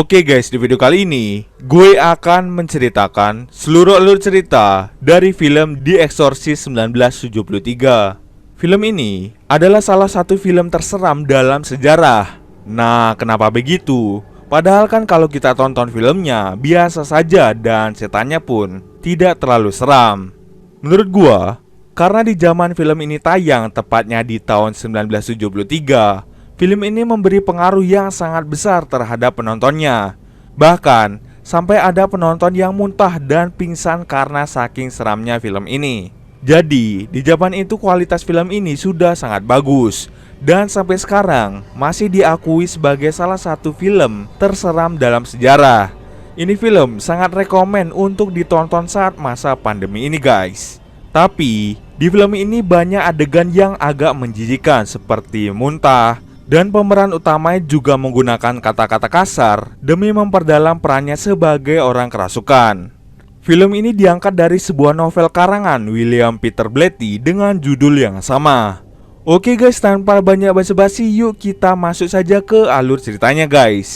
Oke guys, di video kali ini gue akan menceritakan seluruh alur cerita dari film The Exorcist 1973. Film ini adalah salah satu film terseram dalam sejarah. Nah, kenapa begitu? Padahal kan kalau kita tonton filmnya biasa saja dan setannya pun tidak terlalu seram. Menurut gua, karena di zaman film ini tayang tepatnya di tahun 1973, film ini memberi pengaruh yang sangat besar terhadap penontonnya. Bahkan, sampai ada penonton yang muntah dan pingsan karena saking seramnya film ini. Jadi, di zaman itu kualitas film ini sudah sangat bagus. Dan sampai sekarang, masih diakui sebagai salah satu film terseram dalam sejarah. Ini film sangat rekomen untuk ditonton saat masa pandemi ini guys. Tapi, di film ini banyak adegan yang agak menjijikan seperti muntah. Dan pemeran utamanya juga menggunakan kata-kata kasar demi memperdalam perannya sebagai orang kerasukan. Film ini diangkat dari sebuah novel karangan William Peter Blatty dengan judul yang sama. Oke guys, tanpa banyak basa-basi, yuk kita masuk saja ke alur ceritanya guys.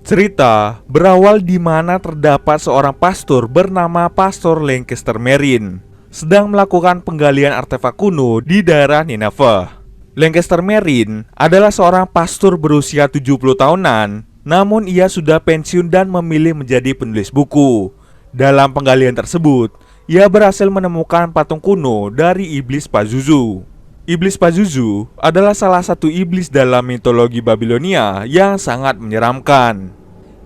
Cerita berawal di mana terdapat seorang pastor bernama Pastor Lancaster Marine sedang melakukan penggalian artefak kuno di daerah Nineveh. Lancaster Marine adalah seorang pastor berusia 70 tahunan, namun ia sudah pensiun dan memilih menjadi penulis buku. Dalam penggalian tersebut, ia berhasil menemukan patung kuno dari iblis Pazuzu. Iblis Pazuzu adalah salah satu iblis dalam mitologi Babilonia yang sangat menyeramkan.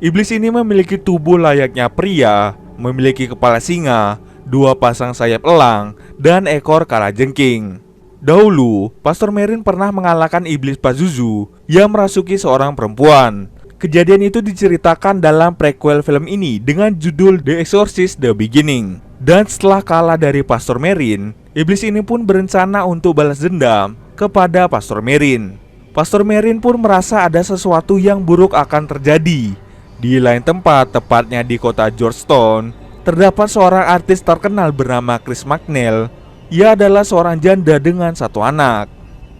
Iblis ini memiliki tubuh layaknya pria, memiliki kepala singa, dua pasang sayap elang, dan ekor kalajengking. Dahulu, Pastor Marine pernah mengalahkan iblis Pazuzu yang merasuki seorang perempuan. Kejadian itu diceritakan dalam prequel film ini dengan judul The Exorcist: The Beginning. Dan setelah kalah dari Pastor Marine, iblis ini pun berencana untuk balas dendam kepada Pastor Marine. Pastor Marine pun merasa ada sesuatu yang buruk akan terjadi. Di lain tempat, tepatnya di kota Georgetown, terdapat seorang artis terkenal bernama Chris McNeil. Ia adalah seorang janda dengan satu anak.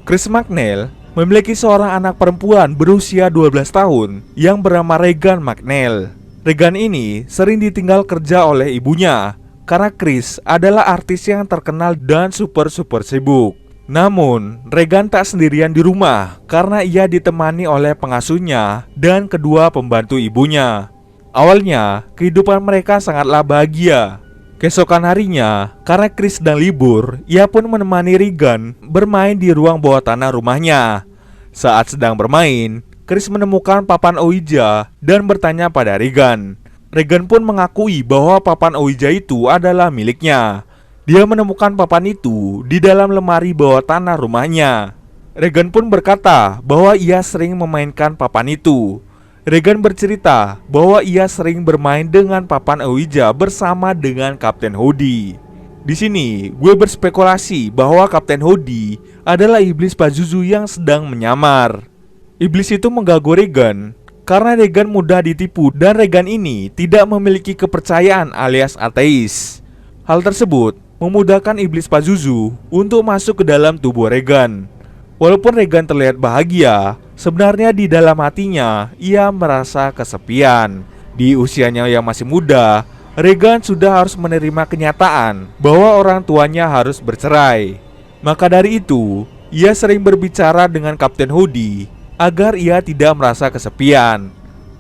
Chris McNeil memiliki seorang anak perempuan berusia 12 tahun yang bernama Regan McNeil. Regan ini sering ditinggal kerja oleh ibunya karena Chris adalah artis yang terkenal dan super sibuk. Namun, Regan tak sendirian di rumah karena ia ditemani oleh pengasuhnya dan kedua pembantu ibunya. Awalnya, kehidupan mereka sangatlah bahagia. Keesokan harinya, karena Chris sedang libur, ia pun menemani Regan bermain di ruang bawah tanah rumahnya. Saat sedang bermain, Chris menemukan papan Ouija dan bertanya pada Regan. Regan pun mengakui bahwa papan Ouija itu adalah miliknya. Dia menemukan papan itu di dalam lemari bawah tanah rumahnya. Regan pun berkata bahwa ia sering memainkan papan itu. Regan bercerita bahwa ia sering bermain dengan papan Ouija bersama dengan Kapten Howdy. Di sini, gue berspekulasi bahwa Kapten Howdy adalah iblis Pazuzu yang sedang menyamar. Iblis itu mengganggu Regan karena Regan mudah ditipu dan Regan ini tidak memiliki kepercayaan alias ateis. Hal tersebut memudahkan iblis Pazuzu untuk masuk ke dalam tubuh Regan. Walaupun Regan terlihat bahagia, sebenarnya di dalam hatinya ia merasa kesepian. Di usianya yang masih muda, Regan sudah harus menerima kenyataan bahwa orang tuanya harus bercerai. Maka dari itu, ia sering berbicara dengan Kapten Howdy agar ia tidak merasa kesepian.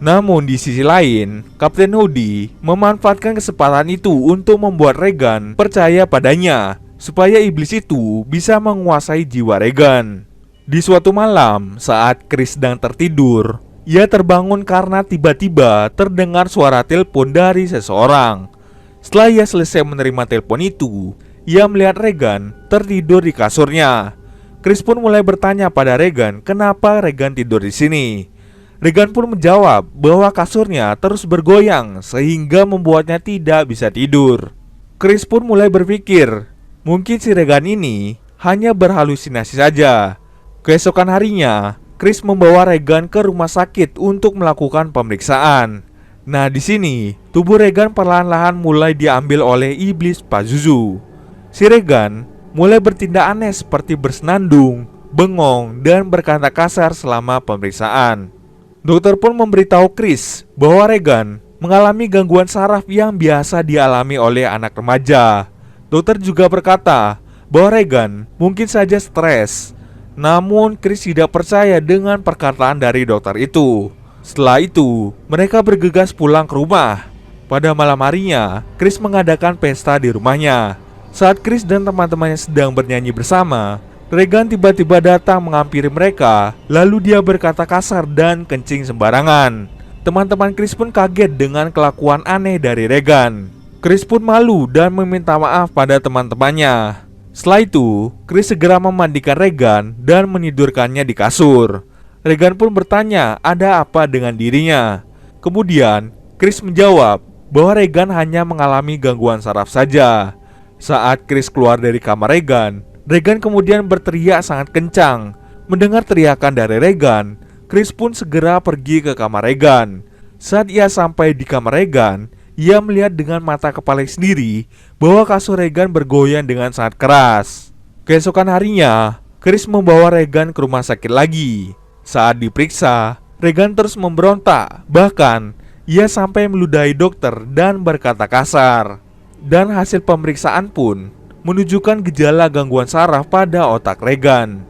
Namun di sisi lain, Kapten Howdy memanfaatkan kesempatan itu untuk membuat Regan percaya padanya, supaya iblis itu bisa menguasai jiwa Regan. Di suatu malam, saat Chris sedang tertidur, ia terbangun karena tiba-tiba terdengar suara telepon dari seseorang. Setelah ia selesai menerima telepon itu, ia melihat Regan tertidur di kasurnya. Chris pun mulai bertanya pada Regan kenapa Regan tidur di sini. Regan pun menjawab bahwa kasurnya terus bergoyang sehingga membuatnya tidak bisa tidur. Chris pun mulai berpikir, mungkin si Regan ini hanya berhalusinasi saja. Keesokan harinya, Chris membawa Regan ke rumah sakit untuk melakukan pemeriksaan. Nah, di sini tubuh Regan perlahan-lahan mulai diambil oleh iblis Pazuzu. Si Regan mulai bertindak aneh seperti bersenandung, bengong, dan berkata kasar selama pemeriksaan. Dokter pun memberitahu Chris bahwa Regan mengalami gangguan saraf yang biasa dialami oleh anak remaja. Dokter juga berkata bahwa Regan mungkin saja stres. Namun Chris tidak percaya dengan perkataan dari dokter itu. Setelah itu, mereka bergegas pulang ke rumah. Pada malam harinya, Chris mengadakan pesta di rumahnya. Saat Chris dan teman-temannya sedang bernyanyi bersama, Regan tiba-tiba datang menghampiri mereka. Lalu dia berkata kasar dan kencing sembarangan. Teman-teman Chris pun kaget dengan kelakuan aneh dari Regan. Chris pun malu dan meminta maaf pada teman-temannya. Setelah itu, Chris segera memandikan Regan dan menidurkannya di kasur. Regan pun bertanya ada apa dengan dirinya. Kemudian, Chris menjawab bahwa Regan hanya mengalami gangguan saraf saja. Saat Chris keluar dari kamar Regan, Regan kemudian berteriak sangat kencang. Mendengar teriakan dari Regan, Chris pun segera pergi ke kamar Regan. Saat ia sampai di kamar Regan, ia melihat dengan mata kepala sendiri bahwa kasur Regan bergoyang dengan sangat keras. Keesokan harinya, Chris membawa Regan ke rumah sakit lagi. Saat diperiksa, Regan terus memberontak. Bahkan, ia sampai meludahi dokter dan berkata kasar. Dan hasil pemeriksaan pun menunjukkan gejala gangguan saraf pada otak Regan.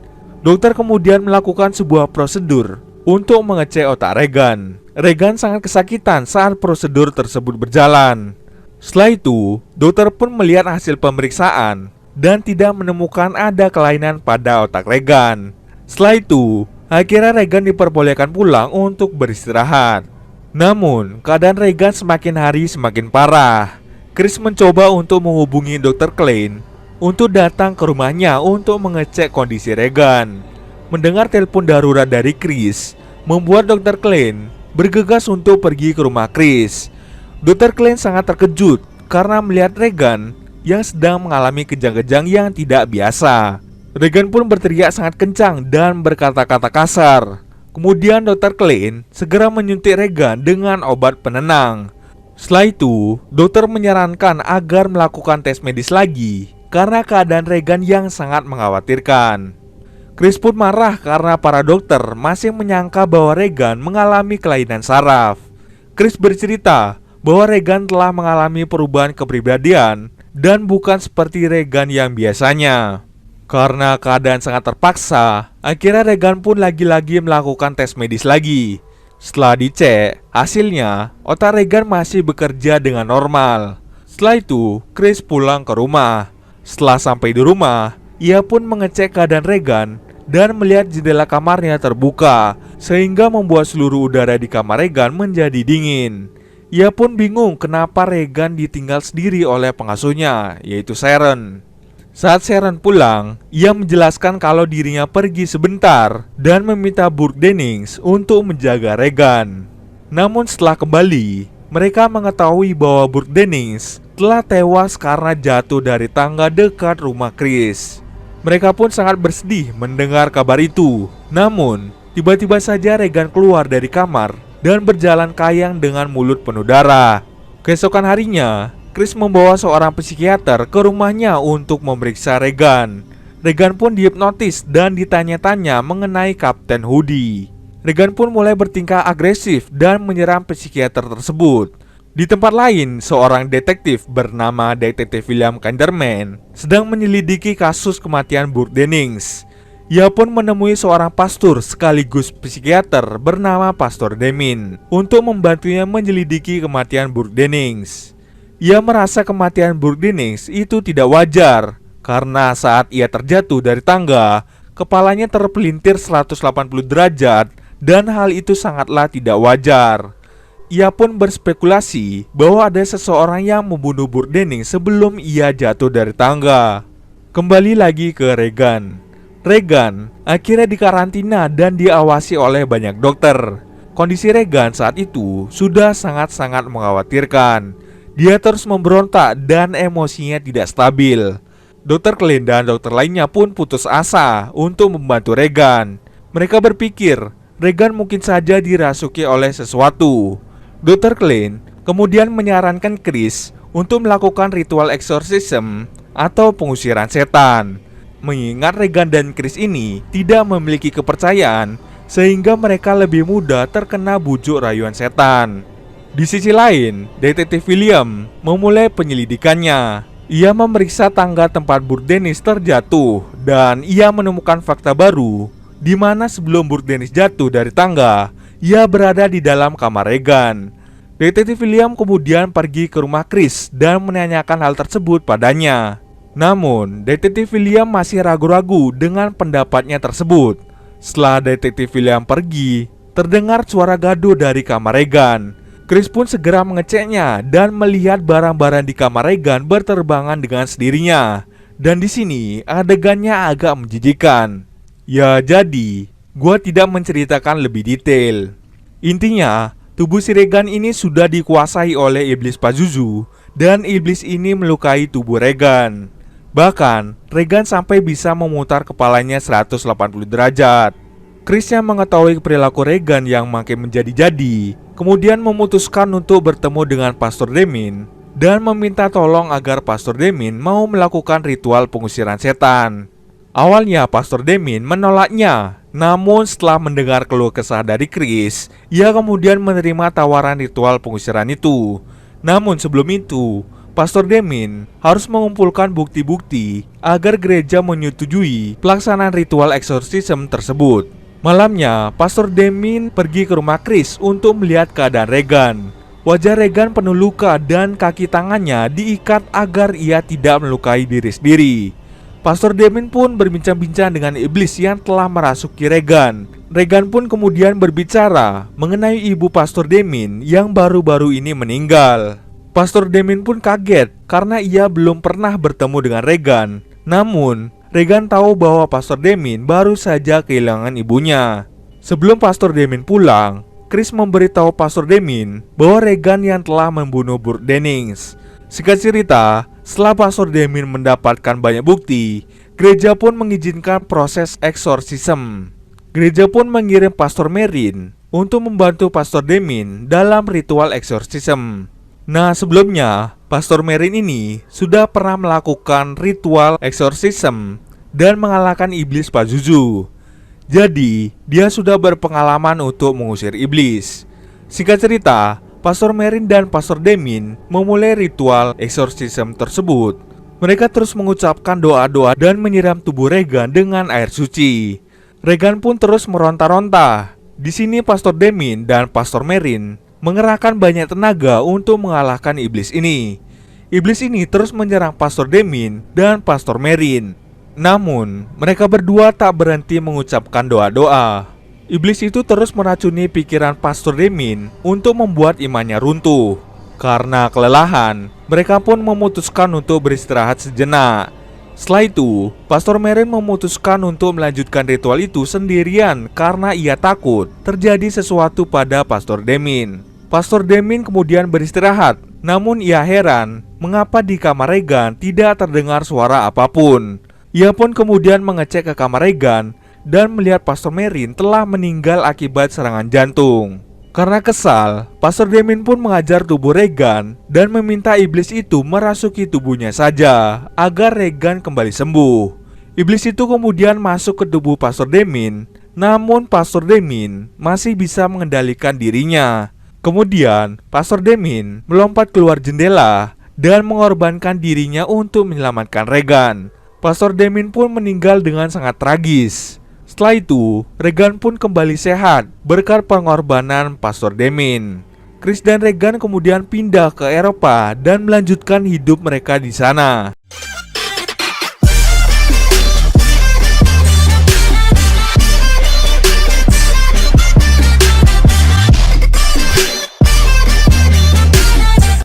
Dokter kemudian melakukan sebuah prosedur untuk mengecek otak Regan. Regan sangat kesakitan saat prosedur tersebut berjalan. Setelah itu, dokter pun melihat hasil pemeriksaan dan tidak menemukan ada kelainan pada otak Regan. Setelah itu, akhirnya Regan diperbolehkan pulang untuk beristirahat. Namun, keadaan Regan semakin hari semakin parah. Chris mencoba untuk menghubungi Dr. Klein untuk datang ke rumahnya untuk mengecek kondisi Regan. Mendengar telepon darurat dari Chris membuat Dr. Klein bergegas untuk pergi ke rumah Chris. Dr. Klein sangat terkejut karena melihat Regan yang sedang mengalami kejang-kejang yang tidak biasa. Regan pun berteriak sangat kencang dan berkata-kata kasar. Kemudian Dr. Klein segera menyuntik Regan dengan obat penenang. Setelah itu, dokter menyarankan agar melakukan tes medis lagi karena keadaan Regan yang sangat mengkhawatirkan. Chris pun marah karena para dokter masih menyangka bahwa Regan mengalami kelainan saraf. Chris bercerita bahwa Regan telah mengalami perubahan kepribadian dan bukan seperti Regan yang biasanya. Karena keadaan sangat terpaksa, akhirnya Regan pun lagi-lagi melakukan tes medis lagi. Setelah dicek, hasilnya otak Regan masih bekerja dengan normal. Setelah itu, Chris pulang ke rumah. Setelah sampai di rumah, ia pun mengecek keadaan Regan dan melihat jendela kamarnya terbuka, sehingga membuat seluruh udara di kamar Regan menjadi dingin. Ia pun bingung kenapa Regan ditinggal sendiri oleh pengasuhnya, yaitu Sharon. Saat Sharon pulang, ia menjelaskan kalau dirinya pergi sebentar dan meminta Burke Dennings untuk menjaga Regan. Namun setelah kembali, mereka mengetahui bahwa Burke Dennings telah tewas karena jatuh dari tangga dekat rumah Chris. Mereka pun sangat bersedih mendengar kabar itu. Namun, tiba-tiba saja Regan keluar dari kamar dan berjalan kayang dengan mulut penuh darah. Keesokan harinya, Chris membawa seorang psikiater ke rumahnya untuk memeriksa Regan. Regan pun dihipnotis dan ditanya-tanya mengenai Kapten Hoodie. Regan pun mulai bertingkah agresif dan menyerang psikiater tersebut. Di tempat lain, seorang detektif bernama Detektif William Kinderman sedang menyelidiki kasus kematian Burke Dennings. Ia pun menemui seorang pastor sekaligus psikiater bernama Pastor Demin untuk membantunya menyelidiki kematian Burke Dennings. Ia merasa kematian Burke Dennings itu tidak wajar karena saat ia terjatuh dari tangga, kepalanya terpelintir 180 derajat dan hal itu sangatlah tidak wajar. Ia pun berspekulasi bahwa ada seseorang yang membunuh Burke Dennings sebelum ia jatuh dari tangga. Kembali lagi ke Regan. Regan akhirnya dikarantina dan diawasi oleh banyak dokter. Kondisi Regan saat itu sudah sangat-sangat mengkhawatirkan. Dia terus memberontak dan emosinya tidak stabil. Dr. Klein dan dokter lainnya pun putus asa untuk membantu Regan. Mereka berpikir Regan mungkin saja dirasuki oleh sesuatu. Dr. Klein kemudian menyarankan Chris untuk melakukan ritual exorcism atau pengusiran setan. Mengingat Regan dan Chris ini tidak memiliki kepercayaan sehingga mereka lebih mudah terkena bujuk rayuan setan. Di sisi lain, Detektif William memulai penyelidikannya. Ia memeriksa tangga tempat Burt Dennis terjatuh dan ia menemukan fakta baru di mana sebelum Burt Dennis jatuh dari tangga, ia berada di dalam kamar Regan. Detektif William kemudian pergi ke rumah Chris dan menanyakan hal tersebut padanya. Namun, Detektif William masih ragu-ragu dengan pendapatnya tersebut. Setelah Detektif William pergi, terdengar suara gaduh dari kamar Regan. Chris pun segera mengeceknya dan melihat barang-barang di kamar Regan berterbangan dengan sendirinya. Dan di sini adegannya agak menjijikan. Ya jadi, gua tidak menceritakan lebih detail. Intinya, tubuh si Regan ini sudah dikuasai oleh iblis Pazuzu dan iblis ini melukai tubuh Regan. Bahkan, Regan sampai bisa memutar kepalanya 180 derajat. Chris yang mengetahui perilaku Regan yang makin menjadi-jadi, kemudian memutuskan untuk bertemu dengan Pastor Demin dan meminta tolong agar Pastor Demin mau melakukan ritual pengusiran setan. Awalnya Pastor Demin menolaknya, namun setelah mendengar keluh kesah dari Chris, ia kemudian menerima tawaran ritual pengusiran itu. Namun sebelum itu, Pastor Demin harus mengumpulkan bukti-bukti agar gereja menyetujui pelaksanaan ritual eksorsisme tersebut. Malamnya, Pastor Demin pergi ke rumah Chris untuk melihat keadaan Regan. Wajah Regan penuh luka dan kaki tangannya diikat agar ia tidak melukai diri sendiri. Pastor Demin pun berbincang-bincang dengan iblis yang telah merasuki Regan. Regan pun kemudian berbicara mengenai ibu Pastor Demin yang baru-baru ini meninggal. Pastor Demin pun kaget karena ia belum pernah bertemu dengan Regan. Namun, Regan tahu bahwa Pastor Demin baru saja kehilangan ibunya. Sebelum Pastor Demin pulang, Chris memberitahu Pastor Demin bahwa Regan yang telah membunuh Burt Dennis. Singkat cerita, setelah Pastor Demin mendapatkan banyak bukti, gereja pun mengizinkan proses eksorsisme. Gereja pun mengirim Pastor Merrin untuk membantu Pastor Demin dalam ritual eksorsisme. Nah, sebelumnya Pastor Merrin ini sudah pernah melakukan ritual eksorsisme dan mengalahkan iblis Pazuzu. Jadi, dia sudah berpengalaman untuk mengusir iblis. Singkat cerita, Pastor Merrin dan Pastor Demin memulai ritual eksorsisme tersebut. Mereka terus mengucapkan doa-doa dan menyiram tubuh Regan dengan air suci. Regan pun terus meronta-ronta. Di sini Pastor Demin dan Pastor Merrin mengerahkan banyak tenaga untuk mengalahkan iblis ini. Iblis ini terus menyerang Pastor Demin dan Pastor Merrin. Namun, mereka berdua tak berhenti mengucapkan doa-doa. Iblis itu terus meracuni pikiran Pastor Demin untuk membuat imannya runtuh. Karena kelelahan, mereka pun memutuskan untuk beristirahat sejenak. Setelah itu, Pastor Merrin memutuskan untuk melanjutkan ritual itu sendirian karena ia takut terjadi sesuatu pada Pastor Demin. Pastor Demin kemudian beristirahat, namun ia heran mengapa di kamar Regan tidak terdengar suara apapun. Ia pun kemudian mengecek ke kamar Regan dan melihat Pastor Merrin telah meninggal akibat serangan jantung. Karena kesal, Pastor Demin pun mengajar tubuh Regan dan meminta iblis itu merasuki tubuhnya saja agar Regan kembali sembuh. Iblis itu kemudian masuk ke tubuh Pastor Demin, namun Pastor Demin masih bisa mengendalikan dirinya. Kemudian, Pastor Demin melompat keluar jendela dan mengorbankan dirinya untuk menyelamatkan Regan. Pastor Demin pun meninggal dengan sangat tragis. Setelah itu, Regan pun kembali sehat berkat pengorbanan Pastor Demin. Chris dan Regan kemudian pindah ke Eropa dan melanjutkan hidup mereka di sana.